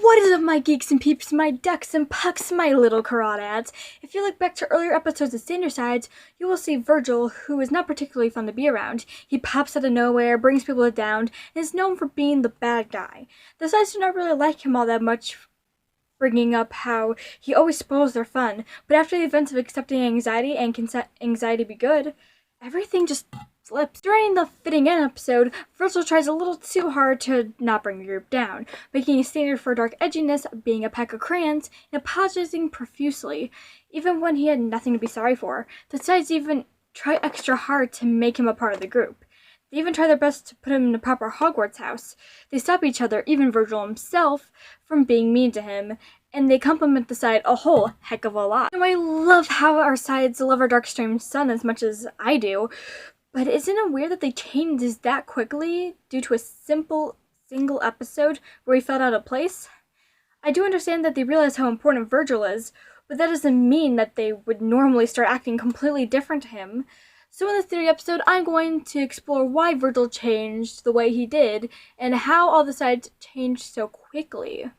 What is up, my geeks and peeps, my ducks and pucks, my little crawdads? If you look back to earlier episodes of Standard Sides, you will see Virgil, who is not particularly fun to be around. He pops out of nowhere, brings people down, and is known for being the bad guy. The sides do not really like him all that much, bringing up how he always spoils their fun, but after the events of accepting anxiety and can anxiety be good, everything just flips. During the fitting end episode, Virgil tries a little too hard to not bring the group down, making a standard for dark edginess, being a pack of crayons, and apologizing profusely, even when he had nothing to be sorry for. The sides even try extra hard to make him a part of the group. They even try their best to put him in the proper Hogwarts house. They stop each other, even Virgil himself, from being mean to him, and they compliment the side a whole heck of a lot. Now, I love how our sides love our Darkstream son as much as I do, but isn't it weird that they changed this that quickly due to a single episode where he felt out of place? I do understand that they realize how important Virgil is, but that doesn't mean that they would normally start acting completely different to him. So in this theory episode, I'm going to explore why Virgil changed the way he did, and how all the sides changed so quickly.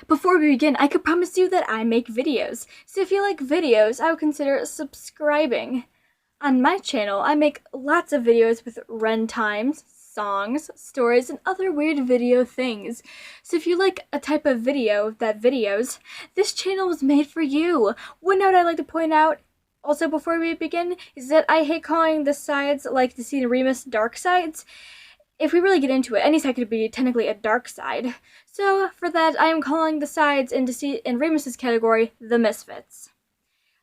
Before we begin, I could promise you that I make videos, so if you like videos, I would consider subscribing. On my channel, I make lots of videos with run times, songs, stories, and other weird video things. So if you like a type of video that videos, this channel was made for you. One note I'd like to point out also before we begin is that I hate calling the sides like the scene Remus dark sides. If we really get into it, any side could be technically a dark side. So for that, I am calling the sides in Remus's category the Misfits.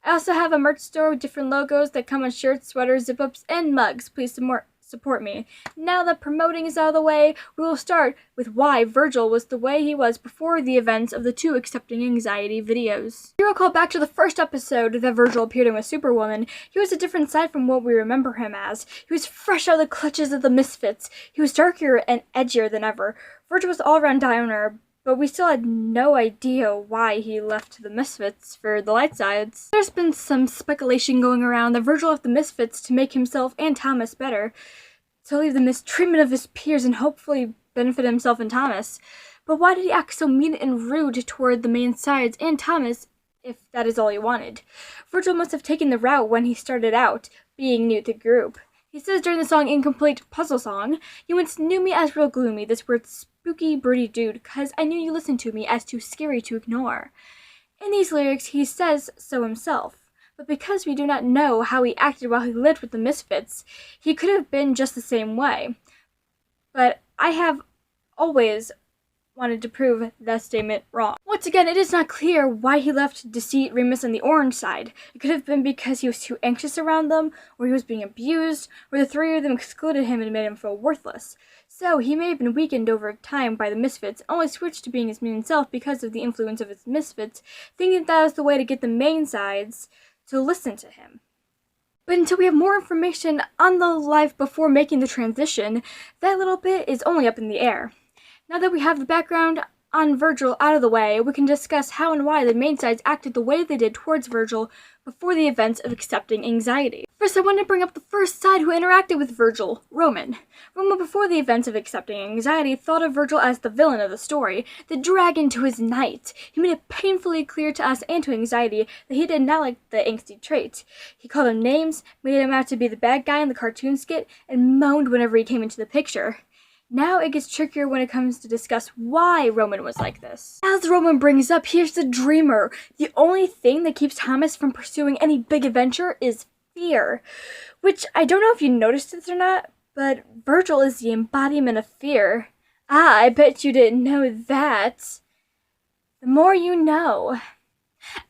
I also have a merch store with different logos that come on shirts, sweaters, zip-ups, and mugs. Please support me. Now that promoting is out of the way, we will start with why Virgil was the way he was before the events of the 2 Accepting Anxiety videos. If you recall back to the first episode that Virgil appeared in with Superwoman, he was a different side from what we remember him as. He was fresh out of the clutches of the Misfits. He was darker and edgier than ever. Virgil was all-around downer, but we still had no idea why he left the Misfits for the light sides. There's been some speculation going around that Virgil left the Misfits to make himself and Thomas better, to leave the mistreatment of his peers and hopefully benefit himself and Thomas. But why did he act so mean and rude toward the main sides and Thomas if that is all he wanted? Virgil must have taken the route when he started out, being new to the group. He says during the song Incomplete Puzzle Song, "You once knew me as real gloomy, this weird spooky broody dude, 'cause I knew you listened to me as too scary to ignore." In these lyrics, he says so himself, but because we do not know how he acted while he lived with the Misfits, he could have been just the same way. But I have always wanted to prove that statement wrong. Once again, it is not clear why he left Deceit, Remus, and the Orange side. It could have been because he was too anxious around them, or he was being abused, or the 3 of them excluded him and made him feel worthless. So he may have been weakened over time by the Misfits, and only switched to being his main self because of the influence of his Misfits, thinking that was the way to get the main sides to listen to him. But until we have more information on the life before making the transition, that little bit is only up in the air. Now that we have the background on Virgil out of the way, we can discuss how and why the main sides acted the way they did towards Virgil before the events of Accepting Anxiety. First, I want to bring up the first side who interacted with Virgil, Roman. Roman, before the events of Accepting Anxiety, thought of Virgil as the villain of the story, the dragon to his knight. He made it painfully clear to us and to Anxiety that he did not like the angsty trait. He called him names, made him out to be the bad guy in the cartoon skit, and moaned whenever he came into the picture. Now it gets trickier when it comes to discuss why Roman was like this. As Roman brings up, here's the dreamer. The only thing that keeps Thomas from pursuing any big adventure is fear. Which, I don't know if you noticed this or not, but Virgil is the embodiment of fear. Ah, I bet you didn't know that. The more you know.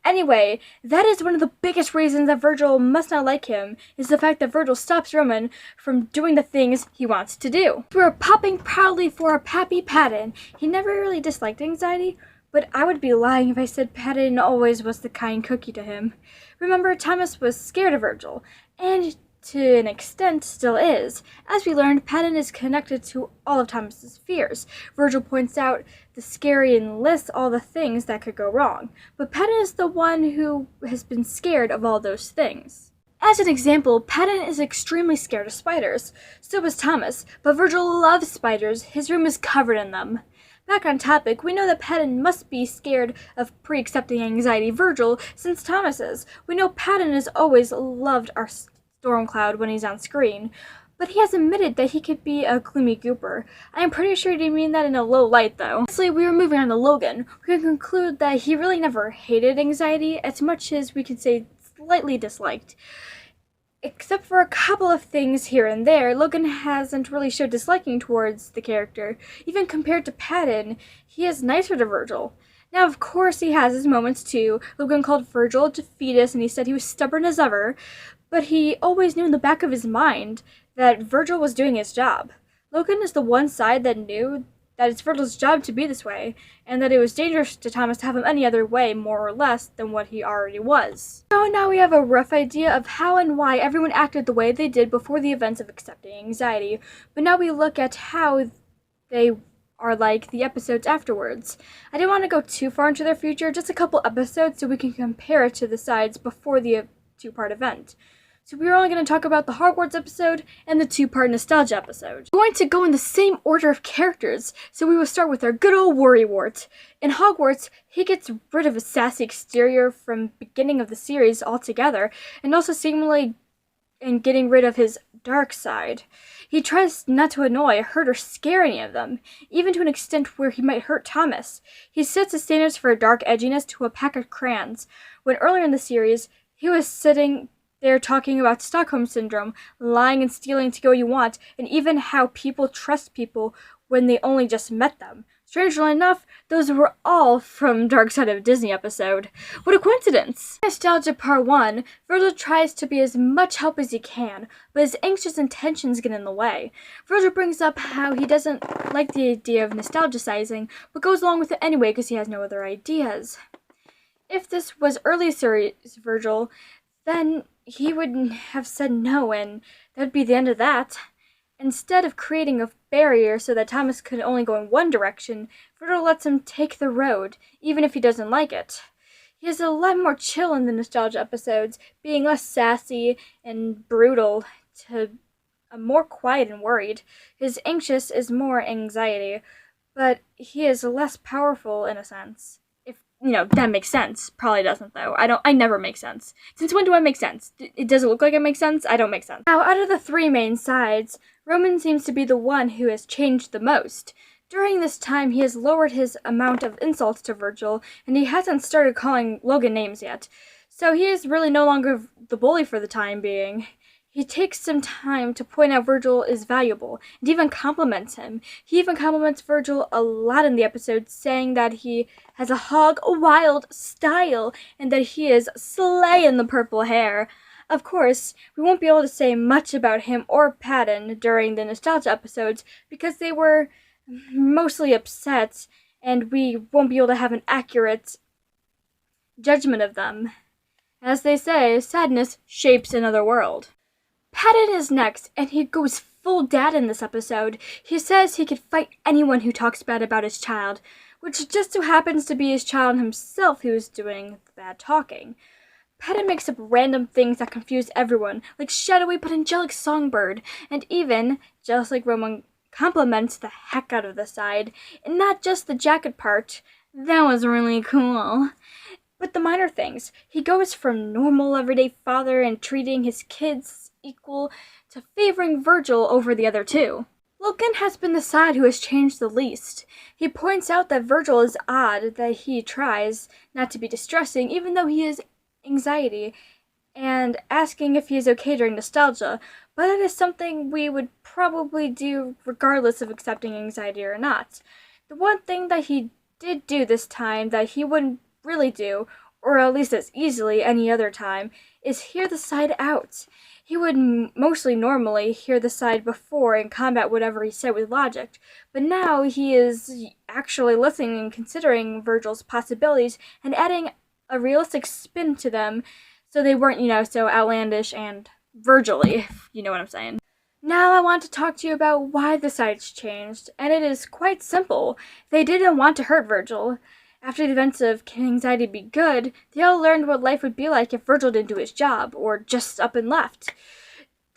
Anyway, that is one of the biggest reasons that Virgil must not like him, is the fact that Virgil stops Roman from doing the things he wants to do. We're popping proudly for our Pappy Patton. He never really disliked Anxiety, but I would be lying if I said Patton always was the kind cookie to him. Remember, Thomas was scared of Virgil, and to an extent still is. As we learned, Patton is connected to all of Thomas's fears. Virgil points out the scary and lists all the things that could go wrong, but Patton is the one who has been scared of all those things. As an example, Patton is extremely scared of spiders. So is Thomas, but Virgil loves spiders. His room is covered in them. Back on topic, we know that Patton must be scared of pre-accepting anxiety Virgil since Thomas is. We know Patton has always loved our Stormcloud when he's on screen, but he has admitted that he could be a gloomy goober. I am pretty sure he didn't mean that in a low light, though. Lastly, we were moving on to Logan. We can conclude that he really never hated anxiety as much as we could say slightly disliked. Except for a couple of things here and there, Logan hasn't really showed disliking towards the character. Even compared to Patton, he is nicer to Virgil. Now, of course, he has his moments too. Logan called Virgil a fetus and he said he was stubborn as ever, but he always knew in the back of his mind that Virgil was doing his job. Logan is the one side that knew that it's Virgil's job to be this way, and that it was dangerous to Thomas to have him any other way, more or less, than what he already was. So now we have a rough idea of how and why everyone acted the way they did before the events of accepting anxiety, but now we look at how they are like the episodes afterwards. I didn't want to go too far into their future, just a couple episodes so we can compare it to the sides before the two-part event. So we're only going to talk about the Hogwarts episode and the two-part nostalgia episode. We're going to go in the same order of characters, so we will start with our good old Worrywart. In Hogwarts, he gets rid of his sassy exterior from the beginning of the series altogether, and also seemingly in getting rid of his dark side. He tries not to annoy, hurt, or scare any of them, even to an extent where he might hurt Thomas. He sets the standards for dark edginess to a pack of crayons, when earlier in the series, he was sitting there talking about Stockholm Syndrome, lying and stealing to get what you want, and even how people trust people when they only just met them. Strangely enough, those were all from Dark Side of Disney episode. What a coincidence! Nostalgia Part 1, Virgil tries to be as much help as he can, but his anxious intentions get in the way. Virgil brings up how he doesn't like the idea of nostalgicizing, but goes along with it anyway because he has no other ideas. If this was early series Virgil, then he would have said no, and that would be the end of that. Instead of creating a barrier so that Thomas could only go in one direction, Virgil lets him take the road, even if he doesn't like it. He is a lot more chill in the nostalgia episodes, being less sassy and brutal to more quiet and worried. His anxious is more anxiety, but he is less powerful in a sense. That makes sense. Probably doesn't, though. I never make sense. Since when do I make sense? Does it look like it makes sense? I don't make sense. Now, out of the three main sides, Roman seems to be the one who has changed the most. During this time, he has lowered his amount of insults to Virgil, and he hasn't started calling Logan names yet. So he is really no longer the bully for the time being. He takes some time to point out Virgil is valuable, and even compliments him. He even compliments Virgil a lot in the episode, saying that he has a hog-wild style, and that he is slaying the purple hair. Of course, we won't be able to say much about him or Patton during the nostalgia episodes, because they were mostly upset, and we won't be able to have an accurate judgment of them. As they say, sadness shapes another world. Patton is next, and he goes full dad in this episode. He says he could fight anyone who talks bad about his child, which just so happens to be his child himself who is doing the bad talking. Patton makes up random things that confuse everyone, like shadowy but angelic songbird, and even, just like Roman, compliments the heck out of the side, and not just the jacket part. That was really cool. But the minor things, he goes from normal everyday father and treating his kids equal to favoring Virgil over the other two. Logan has been the side who has changed the least. He points out that Virgil is odd, that he tries not to be distressing even though he has anxiety, and asking if he is okay during nostalgia, but it is something we would probably do regardless of accepting anxiety or not. The one thing that he did do this time that he wouldn't really do, or at least as easily any other time, is hear the side out. He would mostly normally hear the side before and combat whatever he said with logic, but now he is actually listening and considering Virgil's possibilities and adding a realistic spin to them so they weren't, so outlandish and Virgil-y, if you know what I'm saying. Now I want to talk to you about why the sides changed, and it is quite simple. They didn't want to hurt Virgil. After the events of Can Anxiety Be Good, they all learned what life would be like if Virgil didn't do his job, or just up and left.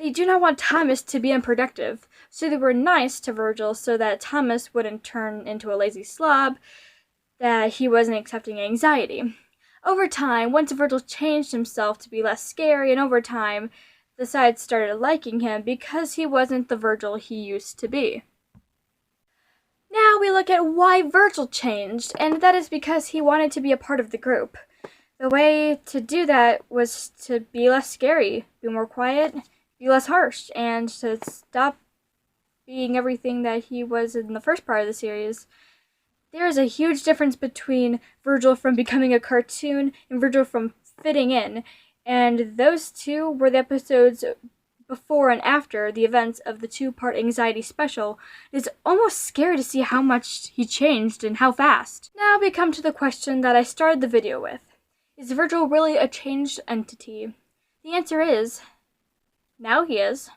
They do not want Thomas to be unproductive, so they were nice to Virgil so that Thomas wouldn't turn into a lazy slob, that he wasn't accepting anxiety. Over time, once Virgil changed himself to be less scary, and over time, the sides started liking him because he wasn't the Virgil he used to be. Now we look at why Virgil changed, and that is because he wanted to be a part of the group. The way to do that was to be less scary, be more quiet, be less harsh, and to stop being everything that he was in the first part of the series. There is a huge difference between Virgil from becoming a cartoon and Virgil from fitting in, and those two were the episodes before and after the events of the 2-part anxiety special. It's almost scary to see how much he changed and how fast. Now we come to the question that I started the video with. Is Virgil really a changed entity? The answer is, now he is.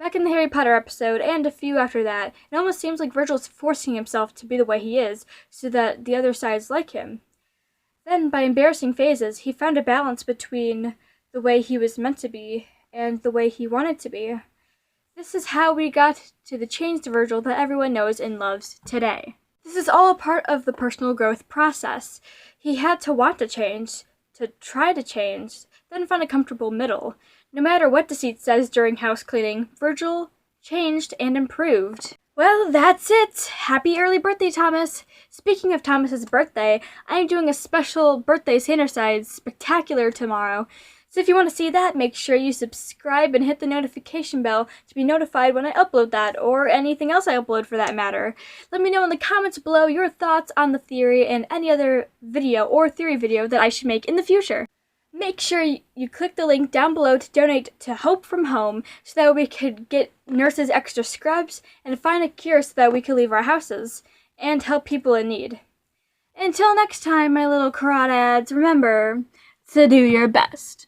Back in the Harry Potter episode, and a few after that, it almost seems like Virgil's forcing himself to be the way he is, so that the other sides like him. Then, by embarrassing phases, he found a balance between the way he was meant to be and the way he wanted to be. This is how we got to the changed Virgil that everyone knows and loves today. This is all a part of the personal growth process. He had to want to change, to try to change, then find a comfortable middle. No matter what Deceit says during house cleaning, Virgil changed and improved. Well, that's it! Happy early birthday, Thomas! Speaking of Thomas's birthday, I am doing a special birthday Sandersides spectacular tomorrow. So if you want to see that, make sure you subscribe and hit the notification bell to be notified when I upload that, or anything else I upload for that matter. Let me know in the comments below your thoughts on the theory and any other video or theory video that I should make in the future. Make sure you click the link down below to donate to Hope from Home so that we could get nurses extra scrubs and find a cure so that we could leave our houses and help people in need. Until next time, my little crawdads, remember to do your best.